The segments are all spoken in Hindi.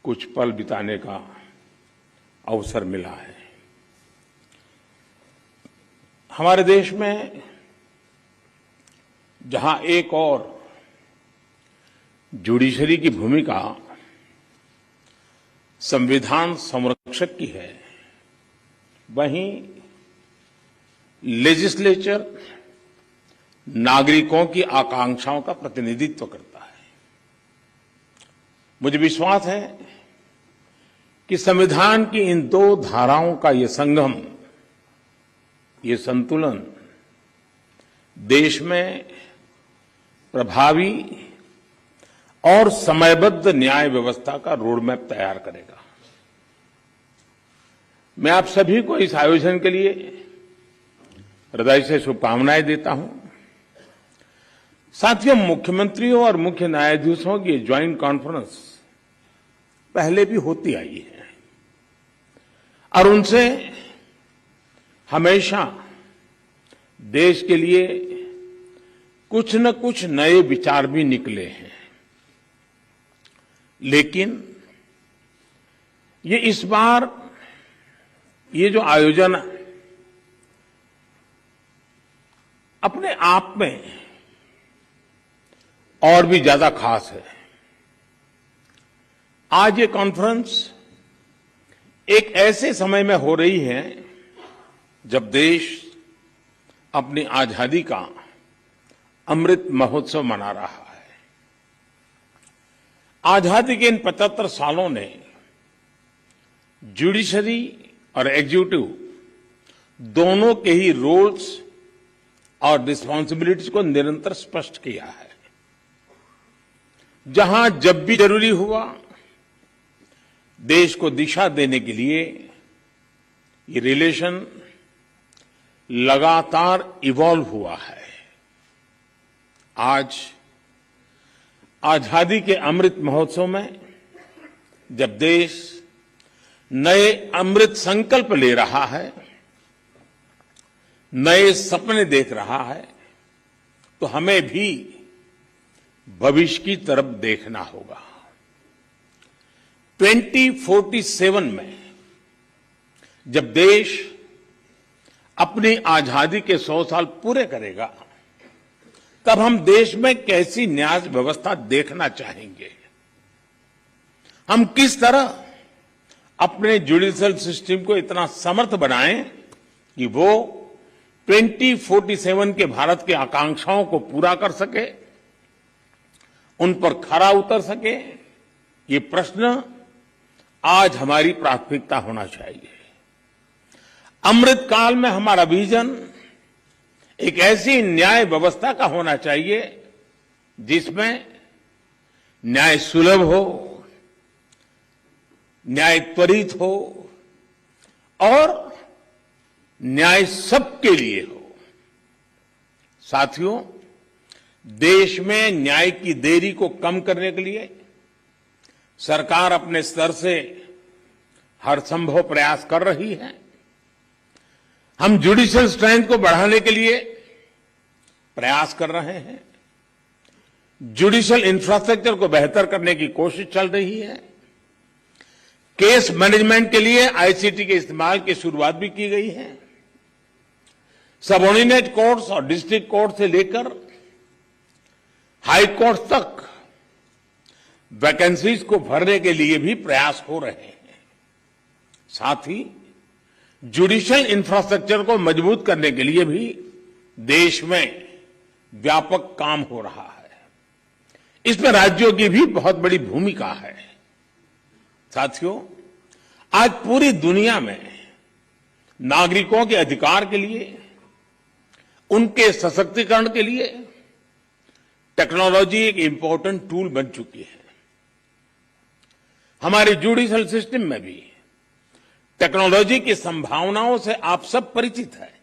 कुछ पल बिताने का अवसर मिला है। हमारे देश में जहां एक और जुडिशरी की भूमिका संविधान संरक्षक की है, वहीं लेजिस्लेचर नागरिकों की आकांक्षाओं का प्रतिनिधित्व करता है। मुझे विश्वास है कि संविधान की इन दो धाराओं का ये संगम, ये संतुलन देश में प्रभावी और समयबद्ध न्याय व्यवस्था का रोडमैप तैयार करेगा। मैं आप सभी को इस आयोजन के लिए हृदय से शुभकामनाएं देता हूं। साथियों, मुख्यमंत्रियों और मुख्य न्यायाधीशों की ज्वाइंट कॉन्फ्रेंस पहले भी होती आई है और उनसे हमेशा देश के लिए कुछ न कुछ नए विचार भी निकले हैं। लेकिन ये इस बार ये जो आयोजन अपने आप में और भी ज्यादा खास है। आज ये कॉन्फ्रेंस एक ऐसे समय में हो रही है जब देश अपनी आजादी का अमृत महोत्सव मना रहा है। आजादी के इन 75 सालों ने जुडिशरी और एग्जीक्यूटिव दोनों के ही रोल्स और रिस्पांसिबिलिटीज को निरंतर स्पष्ट किया है। जहां जब भी जरूरी हुआ, देश को दिशा देने के लिए ये रिलेशन लगातार इवॉल्व हुआ है। आज आजादी के अमृत महोत्सव में जब देश नए अमृत संकल्प ले रहा है, नए सपने देख रहा है, तो हमें भी भविष्य की तरफ देखना होगा। 2047 में जब देश अपनी आजादी के 100 साल पूरे करेगा, तब हम देश में कैसी न्याय व्यवस्था देखना चाहेंगे। हम किस तरह अपने जुडिशियल सिस्टम को इतना समर्थ बनाएं कि वो 2047 के भारत की आकांक्षाओं को पूरा कर सके, उन पर खरा उतर सके। ये प्रश्न आज हमारी प्राथमिकता होना चाहिए। अमृत काल में हमारा विजन एक ऐसी न्याय व्यवस्था का होना चाहिए जिसमें न्याय सुलभ हो, न्याय त्वरित हो और न्याय सबके लिए हो। साथियों, देश में न्याय की देरी को कम करने के लिए सरकार अपने स्तर से हर संभव प्रयास कर रही है। हम जुडिशियल स्ट्रेंथ को बढ़ाने के लिए प्रयास कर रहे हैं। जुडिशियल इंफ्रास्ट्रक्चर को बेहतर करने की कोशिश चल रही है। केस मैनेजमेंट के लिए आईसीटी के इस्तेमाल की शुरुआत भी की गई है। सबऑर्डिनेट कोर्ट्स और डिस्ट्रिक्ट कोर्ट से लेकर हाई कोर्ट तक वैकेंसीज को भरने के लिए भी प्रयास हो रहे हैं। साथ ही जुडिशियल इंफ्रास्ट्रक्चर को मजबूत करने के लिए भी देश में व्यापक काम हो रहा है। इसमें राज्यों की भी बहुत बड़ी भूमिका है। साथियों, आज पूरी दुनिया में नागरिकों के अधिकार के लिए, उनके सशक्तिकरण के लिए टेक्नोलॉजी एक इंपॉर्टेंट टूल बन चुकी है। हमारे जुडिशियल सिस्टम में भी टेक्नोलॉजी की संभावनाओं से आप सब परिचित हैं।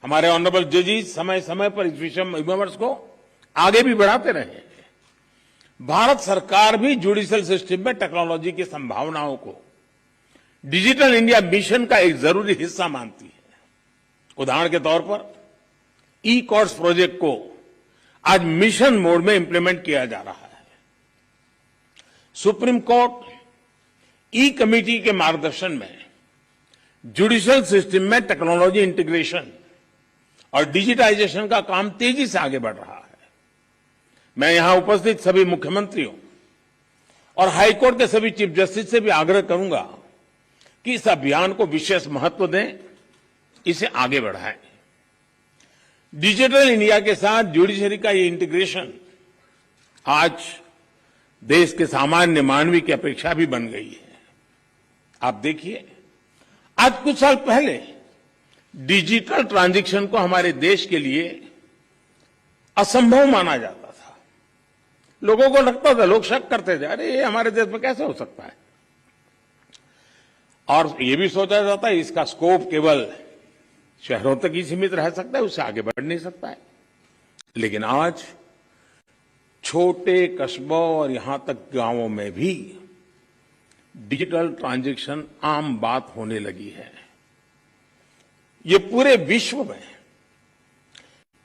हमारे ऑनरेबल जजेस समय समय पर इस विमर्श को आगे भी बढ़ाते रहे हैं। भारत सरकार भी जुडिशियल सिस्टम में टेक्नोलॉजी की संभावनाओं को डिजिटल इंडिया मिशन का एक जरूरी हिस्सा मानती है। उदाहरण के तौर पर ई कोर्ट्स प्रोजेक्ट को आज मिशन मोड में इंप्लीमेंट किया जा रहा है। सुप्रीम कोर्ट ई कमेटी के मार्गदर्शन में जुडिशियल सिस्टम में टेक्नोलॉजी इंटीग्रेशन और डिजिटाइजेशन का काम तेजी से आगे बढ़ रहा है। मैं यहां उपस्थित सभी मुख्यमंत्रियों और हाईकोर्ट के सभी चीफ जस्टिस से भी आग्रह करूंगा कि इस अभियान को विशेष महत्व दें, इसे आगे बढ़ाएं। डिजिटल इंडिया के साथ जुडिशरी का ये इंटीग्रेशन आज देश के सामान्य मानवी की अपेक्षा भी बन गई है। आप देखिए, आज कुछ साल पहले डिजिटल ट्रांजैक्शन को हमारे देश के लिए असंभव माना जाता था। लोगों को लगता था, लोग शक करते थे, अरे ये हमारे देश में कैसे हो सकता है। और ये भी सोचा जाता है इसका स्कोप केवल शहरों तक ही सीमित रह सकता है, उससे आगे बढ़ नहीं सकता है। लेकिन आज छोटे कस्बों और यहां तक गांवों में भी डिजिटल ट्रांजैक्शन आम बात होने लगी है। ये पूरे विश्व में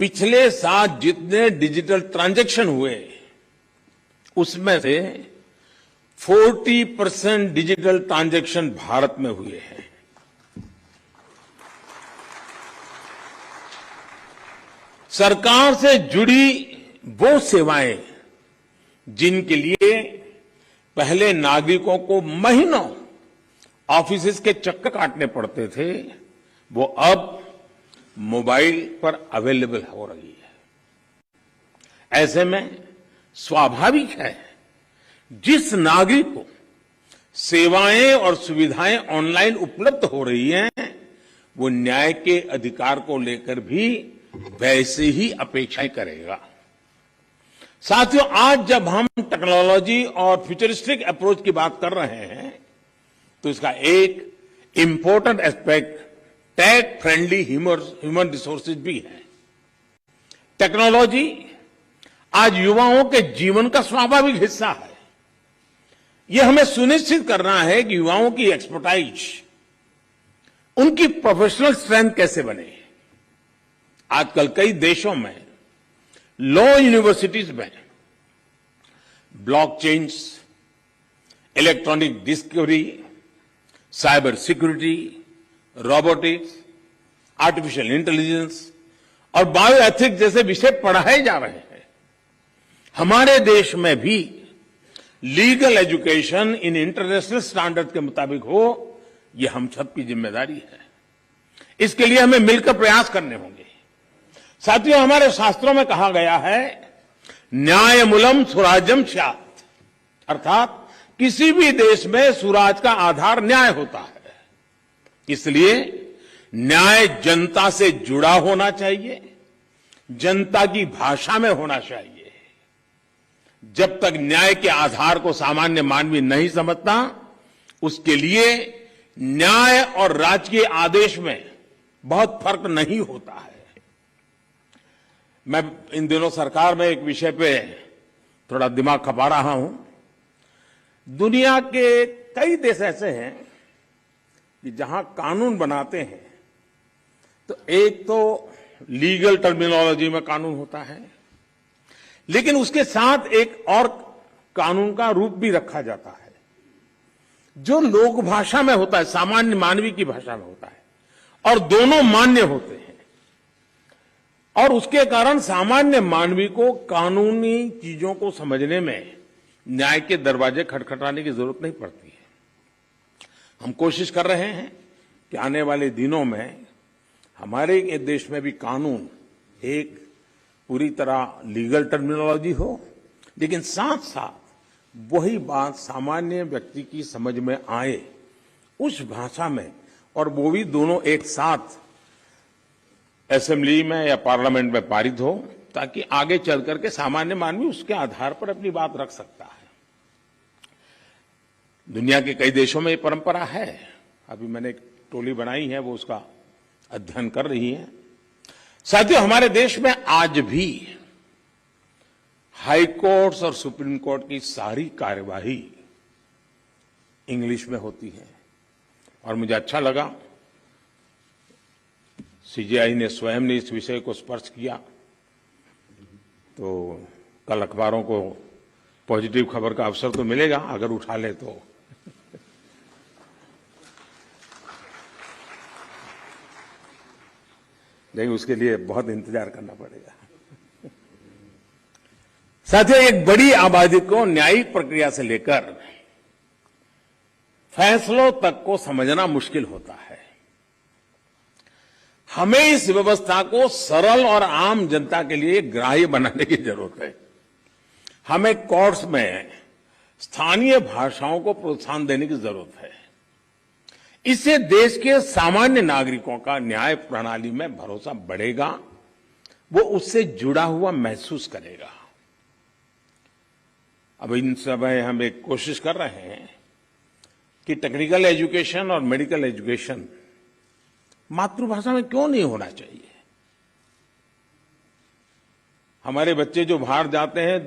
पिछले साल जितने डिजिटल ट्रांजैक्शन हुए उसमें से 40% डिजिटल ट्रांजैक्शन भारत में हुए हैं। सरकार से जुड़ी वो सेवाएं जिनके लिए पहले नागरिकों को महीनों ऑफिस के चक्कर काटने पड़ते थे, वो अब मोबाइल पर अवेलेबल हो रही है। ऐसे में स्वाभाविक है जिस नागरिक को सेवाएं और सुविधाएं ऑनलाइन उपलब्ध हो रही हैं, वो न्याय के अधिकार को लेकर भी वैसे ही अपेक्षाएं करेगा। साथियों, आज जब हम टेक्नोलॉजी और फ्यूचरिस्टिक अप्रोच की बात कर रहे हैं तो इसका एक important aspect tech friendly human resources भी है। टेक्नोलॉजी आज युवाओं के जीवन का स्वाभाविक हिस्सा है। यह हमें सुनिश्चित करना है कि युवाओं की एक्सपर्टाइज, उनकी प्रोफेशनल स्ट्रेंथ कैसे बने। आजकल कई देशों में लॉ यूनिवर्सिटीज में blockchains, electronic discovery, cyber security, robotics, artificial intelligence और बायोएथिक्स जैसे विषय पढ़ाए जा रहे हैं। हमारे देश में भी legal education in international standard के मुताबिक हो, यह हम सबकी जिम्मेदारी है। इसके लिए हमें मिलकर प्रयास करने होंगे। साथियों, हमारे शास्त्रों में कहा गया है, न्यायमूलम स्वराज्यम स्यात्, अर्थात किसी भी देश में स्वराज का आधार न्याय होता है। इसलिए न्याय जनता से जुड़ा होना चाहिए, जनता की भाषा में होना चाहिए। जब तक न्याय के आधार को सामान्य मानवी नहीं समझता, उसके लिए न्याय और राजकीय आदेश में बहुत फर्क नहीं होता है। मैं इन दिनों सरकार में एक विषय पे थोड़ा दिमाग खपा रहा हूं। दुनिया के कई देश ऐसे हैं कि जहां कानून बनाते हैं तो एक तो लीगल टर्मिनोलॉजी में कानून होता है, लेकिन उसके साथ एक और कानून का रूप भी रखा जाता है जो लोक भाषा में होता है, सामान्य मानवी की भाषा में होता है, और दोनों मान्य होते हैं। और उसके कारण सामान्य मानवी को कानूनी चीजों को समझने में न्याय के दरवाजे खटखटाने की जरूरत नहीं पड़ती है। हम कोशिश कर रहे हैं कि आने वाले दिनों में हमारे देश में भी कानून एक पूरी तरह लीगल टर्मिनोलॉजी हो, लेकिन साथ साथ वही बात सामान्य व्यक्ति की समझ में आए उस भाषा में, और वो भी दोनों एक साथ असेंबली में या पार्लियामेंट में पारित हो, ताकि आगे चल करके सामान्य मानवी उसके आधार पर अपनी बात रख सकता है। दुनिया के कई देशों में ये परंपरा है। अभी मैंने एक टोली बनाई है, वो उसका अध्ययन कर रही है। साथियों, हमारे देश में आज भी हाई कोर्ट्स और सुप्रीम कोर्ट की सारी कार्यवाही इंग्लिश में होती है। और मुझे अच्छा लगा सीजेआई ने स्वयं ने इस विषय को स्पर्श किया। तो कल अखबारों को पॉजिटिव खबर का अवसर तो मिलेगा अगर उठा ले तो। लेकिन उसके लिए बहुत इंतजार करना पड़ेगा। साथियों, एक बड़ी आबादी को न्यायिक प्रक्रिया से लेकर फैसलों तक को समझना मुश्किल होता है। हमें इस व्यवस्था को सरल और आम जनता के लिए ग्राह्य बनाने की जरूरत है। हमें कोर्ट्स में स्थानीय भाषाओं को प्रोत्साहन देने की जरूरत है। इससे देश के सामान्य नागरिकों का न्याय प्रणाली में भरोसा बढ़ेगा, वो उससे जुड़ा हुआ महसूस करेगा। अब इन समय हम एक कोशिश कर रहे हैं कि टेक्निकल एजुकेशन और मेडिकल एजुकेशन मातृभाषा में क्यों नहीं होना चाहिए। हमारे बच्चे जो बाहर जाते हैं,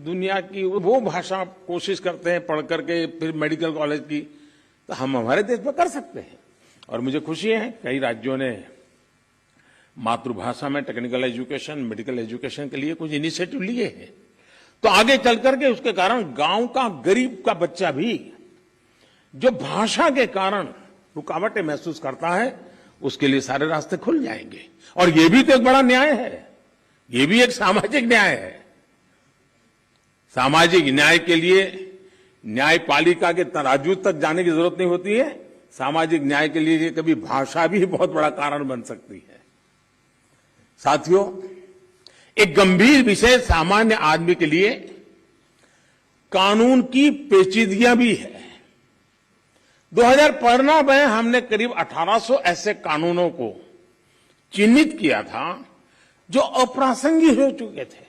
दुनिया की वो भाषा कोशिश करते हैं पढ़ करके फिर मेडिकल कॉलेज की, तो हम हमारे देश में कर सकते हैं। और मुझे खुशी है कई राज्यों ने मातृभाषा में टेक्निकल एजुकेशन, मेडिकल एजुकेशन के लिए कुछ इनिशिएटिव लिए हैं। तो आगे चल करके उसके कारण गांव का गरीब का बच्चा भी जो भाषा के कारण रुकावटें महसूस करता है, उसके लिए सारे रास्ते खुल जाएंगे। और ये भी तो एक बड़ा न्याय है, ये भी एक सामाजिक न्याय है। सामाजिक न्याय के लिए न्यायपालिका के तराजू तक जाने की जरूरत नहीं होती है। सामाजिक न्याय के लिए कभी भाषा भी बहुत बड़ा कारण बन सकती है। साथियों, एक गंभीर विषय सामान्य आदमी के लिए कानून की पेचीदगियां भी है। 2015 में हमने करीब 1800 ऐसे कानूनों को चिन्हित किया था जो अप्रासंगिक हो चुके थे।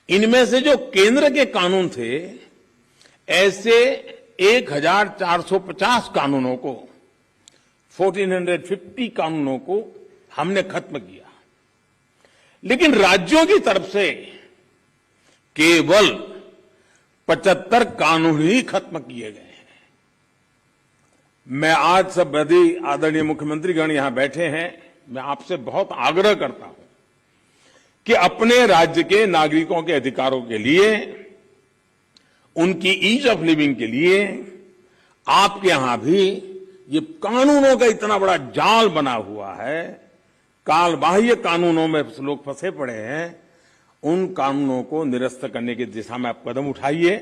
इनमें से जो केंद्र के कानून थे, ऐसे 1450 कानूनों को, 1450 कानूनों को हमने खत्म किया। लेकिन राज्यों की तरफ से केवल 75 कानून ही खत्म किए गए हैं। मैं आज सब यदि आदरणीय मुख्यमंत्रीगण यहां बैठे हैं, मैं आपसे बहुत आग्रह करता हूं कि अपने राज्य के नागरिकों के अधिकारों के लिए, उनकी ईज ऑफ लिविंग के लिए आपके यहां भी ये कानूनों का इतना बड़ा जाल बना हुआ है, काल बाह्य कानूनों में लोग फंसे पड़े हैं, उन कानूनों को निरस्त करने की दिशा में आप कदम उठाइए।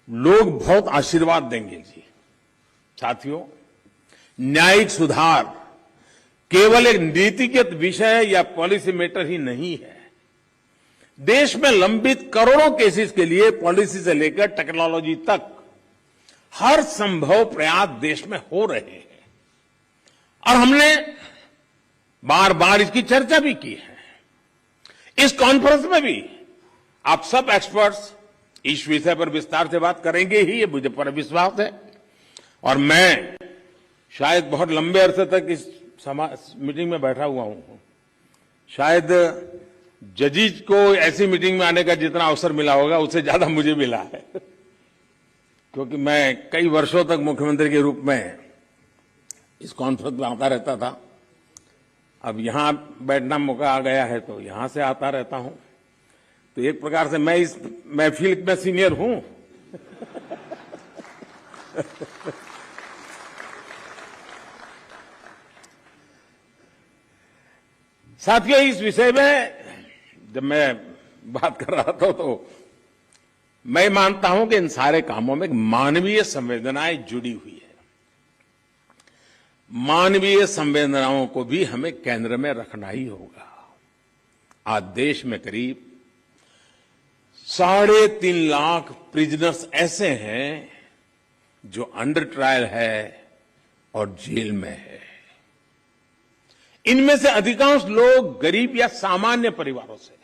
लोग बहुत आशीर्वाद देंगे जी। साथियों, न्यायिक सुधार केवल एक नीतिगत विषय या पॉलिसी मैटर ही नहीं है। देश में लंबित करोड़ों केसेस के लिए पॉलिसी से लेकर टेक्नोलॉजी तक हर संभव प्रयास देश में हो रहे हैं। और हमने बार बार इसकी चर्चा भी की है। इस कॉन्फ्रेंस में भी आप सब एक्सपर्ट्स इस विषय पर विस्तार से बात करेंगे ही, ये मुझे पूरा विश्वास है। और मैं शायद बहुत लंबे अरसे तक इस मीटिंग में बैठा हुआ हूं। शायद जजीज को ऐसी मीटिंग में आने का जितना अवसर मिला होगा, उससे ज्यादा मुझे मिला है। क्योंकि मैं कई वर्षों तक मुख्यमंत्री के रूप में इस कॉन्फ्रेंस में आता रहता था। अब यहां बैठना मौका आ गया है तो यहां से आता रहता हूं। तो एक प्रकार से मैं इस महफिल में सीनियर हूं। साथियों, इस विषय में जब मैं बात कर रहा था तो मैं मानता हूं कि इन सारे कामों में मानवीय संवेदनाएं जुड़ी हुई है। मानवीय संवेदनाओं को भी हमें केंद्र में रखना ही होगा। आज देश में करीब 3.5 लाख प्रिजनर्स ऐसे हैं जो अंडर ट्रायल है और जेल में है। इनमें से अधिकांश लोग गरीब या सामान्य परिवारों से हैं।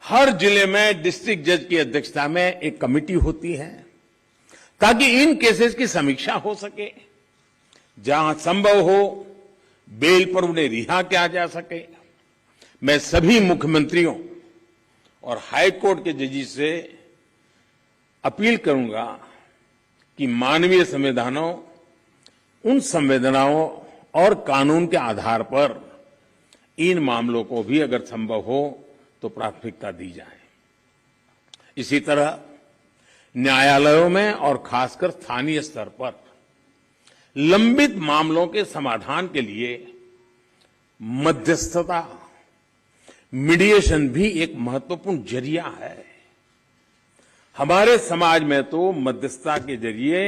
हर जिले में डिस्ट्रिक्ट जज की अध्यक्षता में एक कमेटी होती है ताकि इन केसेस की समीक्षा हो सके। जहां संभव हो बेल पर उन्हें रिहा किया जा सके। मैं सभी मुख्यमंत्रियों और हाईकोर्ट के जजेस से अपील करूंगा कि मानवीय संवेदनाओं, उन संवेदनाओं और कानून के आधार पर इन मामलों को भी अगर संभव हो तो प्राथमिकता दी जाए। इसी तरह न्यायालयों में और खासकर स्थानीय स्तर पर लंबित मामलों के समाधान के लिए मध्यस्थता, मीडिएशन भी एक महत्वपूर्ण जरिया है। हमारे समाज में तो मध्यस्थता के जरिए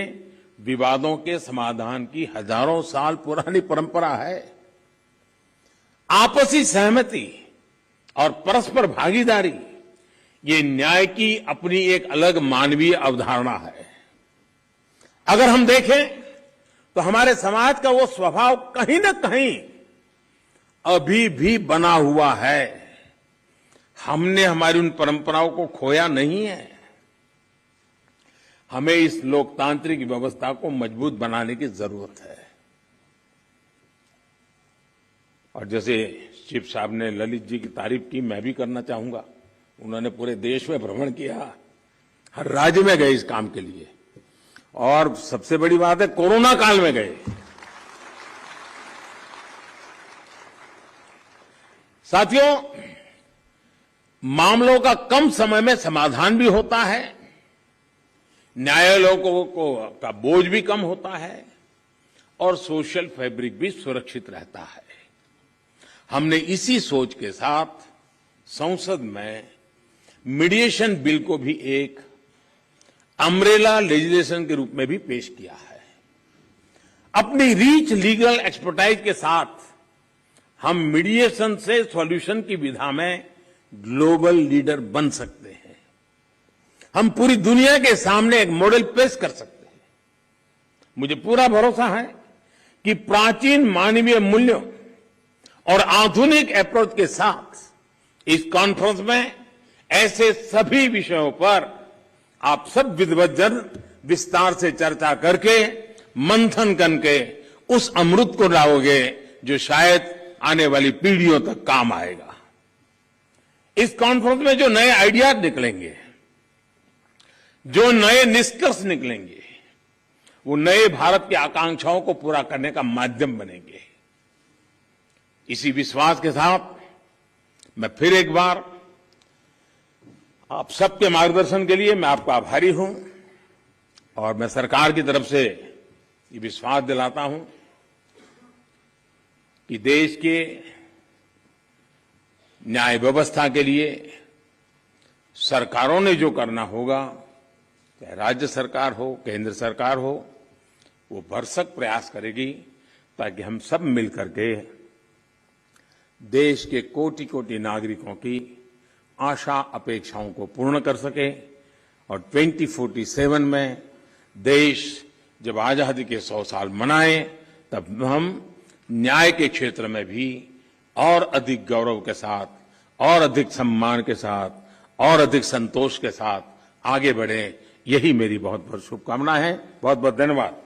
विवादों के समाधान की हजारों साल पुरानी परंपरा है। आपसी सहमति और परस्पर भागीदारी ये न्याय की अपनी एक अलग मानवीय अवधारणा है। अगर हम देखें तो हमारे समाज का वो स्वभाव कहीं न कहीं अभी भी बना हुआ है। हमने हमारी उन परंपराओं को खोया नहीं है। हमें इस लोकतांत्रिक व्यवस्था को मजबूत बनाने की जरूरत है। और जैसे चीफ साहब ने ललित जी की तारीफ की, मैं भी करना चाहूंगा। उन्होंने पूरे देश में भ्रमण किया, हर राज्य में गए इस काम के लिए, और सबसे बड़ी बात है कोरोना काल में गए। साथियों, मामलों का कम समय में समाधान भी होता है, न्यायालयों का बोझ भी कम होता है और सोशल फैब्रिक भी सुरक्षित रहता है। हमने इसी सोच के साथ संसद में मीडिएशन बिल को भी एक अम्ब्रेला लेजिस्लेशन के रूप में भी पेश किया है। अपनी रीच लीगल एक्सपर्टाइज के साथ हम मीडिएशन से सॉल्यूशन की विधा में ग्लोबल लीडर बन सकते हैं। हम पूरी दुनिया के सामने एक मॉडल पेश कर सकते हैं। मुझे पूरा भरोसा है कि प्राचीन मानवीय मूल्यों और आधुनिक अप्रोच के साथ इस कॉन्फ्रेंस में ऐसे सभी विषयों पर आप सब विद्वज्जन विस्तार से चर्चा करके, मंथन करके उस अमृत को लाओगे जो शायद आने वाली पीढ़ियों तक काम आएगा। इस कॉन्फ्रेंस में जो नए आइडियाज निकलेंगे, जो नए निष्कर्ष निकलेंगे, वो नए भारत की आकांक्षाओं को पूरा करने का माध्यम बनेंगे। इसी विश्वास के साथ मैं फिर एक बार आप सबके मार्गदर्शन के लिए मैं आपका आभारी हूं और मैं सरकार की तरफ से ये विश्वास दिलाता हूं कि देश के न्याय व्यवस्था के लिए सरकारों ने जो करना होगा, चाहे राज्य सरकार हो, केंद्र सरकार हो, वो भरसक प्रयास करेगी ताकि हम सब मिलकर के देश के कोटि कोटि नागरिकों की आशा अपेक्षाओं को पूर्ण कर सके और 2047 में देश जब आजादी के 100 साल मनाए तब हम न्याय के क्षेत्र में भी और अधिक गौरव के साथ, और अधिक सम्मान के साथ, और अधिक संतोष के साथ आगे बढ़े। यही मेरी बहुत बहुत शुभकामना है। बहुत बहुत धन्यवाद।